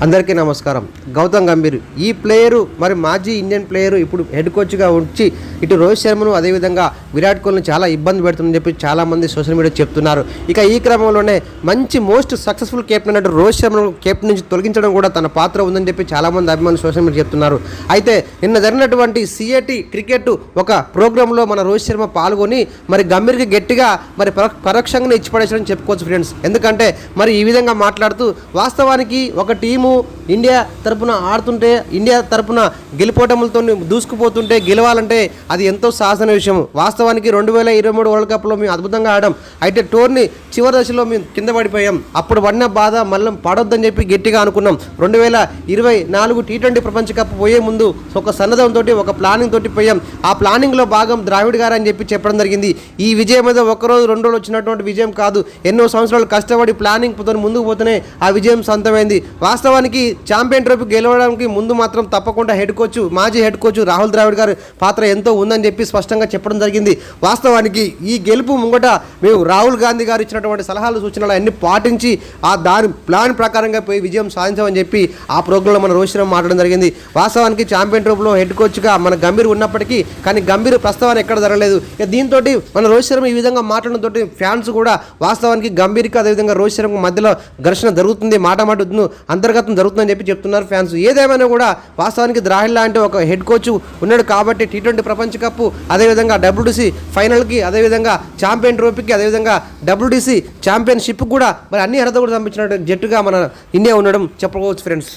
అందరికీ నమస్కారం. గౌతమ్ గంభీర్ ఈ ప్లేయరు మరి మాజీ ఇండియన్ ప్లేయరు ఇప్పుడు హెడ్ కోచ్గా వచ్చి ఇటు రోహిత్ శర్మను అదేవిధంగా విరాట్ కోహ్లీని చాలా ఇబ్బంది పెడుతుందని చెప్పి చాలామంది సోషల్ మీడియా చెప్తున్నారు. ఇక ఈ క్రమంలోనే మంచి మోస్ట్ సక్సెస్ఫుల్ కెప్టెన్ అంటే రోహిత్ శర్మను కెప్టెన్ నుంచి తొలగించడం కూడా తన పాత్ర ఉందని చెప్పి చాలామంది అభిమానులు సోషల్ మీడియా చెప్తున్నారు. అయితే నిన్న జరిగినటువంటి సిఏటి క్రికెట్ ఒక ప్రోగ్రాంలో మన రోహిత్ శర్మ పాల్గొని మరి గంభీర్కి గట్టిగా మరి పరోక్షంగా ఇచ్చిపడేసని చెప్పుకోవచ్చు ఫ్రెండ్స్. ఎందుకంటే మరి ఈ విధంగా మాట్లాడుతూ వాస్తవానికి ఒక టీము ఇండియా తరపున ఆడుతుంటే ఇండియా తరపున గెలిపోవటములతో దూసుకుపోతుంటే గెలవాలంటే అది ఎంతో సాహసన విషయం. వాస్తవానికి 2023 వరల్డ్ కప్లో మేము అద్భుతంగా ఆడాం. అయితే టోర్నీ చివరి దశలో మేము కింద పడిపోయాం. అప్పుడు పడిన బాధ మళ్ళీ పడొద్దని చెప్పి గట్టిగా అనుకున్నాం. 2024 T20 ప్రపంచ కప్ పోయే ముందు ఒక సన్నద్ధంతో ఒక ప్లానింగ్ తోటి పోయాం. ఆ ప్లానింగ్లో భాగం ద్రావిడ్ గారు అని చెప్పి చెప్పడం జరిగింది. ఈ విజయం మీద ఒక్కరోజు 2 రోజులు వచ్చినటువంటి విజయం కాదు. ఎన్నో సంవత్సరాలు కష్టపడి ప్లానింగ్ ముందుకు పోతేనే ఆ విజయం సొంతమైంది. వాస్తవానికి ఛాంపియన్ ట్రోఫీ గెలవడానికి ముందు మాత్రం తప్పకుండా మాజీ హెడ్ కోచ్ రాహుల్ ద్రావిడ్ గారి పాత్ర ఎంతో ఉందని చెప్పి స్పష్టంగా చెప్పడం జరిగింది. వాస్తవానికి ఈ గెలుపు ముంగట మేము రాహుల్ గాంధీ గారు ఇచ్చినటువంటి సలహాలు సూచనలు అన్ని పాటించి ఆ దాని ప్లాన్ ప్రకారంగా పోయి విజయం సాధించామని చెప్పి ఆ ప్రోగ్రాంలో మన రోహిత్ శర్మ మాట్లాడడం జరిగింది. వాస్తవానికి ఛాంపియన్ ట్రోఫీలో హెడ్ కోచ్గా మన గంభీర్ ఉన్నప్పటికీ కానీ గంభీర్ ప్రస్తావన ఎక్కడ జరగలేదు. దీంతో మన రోహిత్ శర్మ ఈ విధంగా మాట్లాడడంతో ఫ్యాన్స్ కూడా వాస్తవానికి గంభీర్కి అదేవిధంగా రోహిత్ శర్మ మధ్యలో ఘర్షణ జరుగుతుంది, మాట అంతర్గతం జరుగుతుందని చెప్పి చెప్తున్నారు ఫ్యాన్స్. ఏదేమైనా కూడా వాస్తవానికి ద్రావిడ్ లాంటి ఒక హెడ్ కోచ్ ఉన్నాడు కాబట్టి T20 ప్రపంచ కప్ అదేవిధంగా WTC ఫైనల్కి అదేవిధంగా ఛాంపియన్ ట్రోఫీకి అదేవిధంగా WTC ఛాంపియన్షిప్ కూడా మరి అన్ని అర్హత కూడా సంపించిన జట్టుగా మన ఇండియా ఉండడం చెప్పుకోవచ్చు ఫ్రెండ్స్.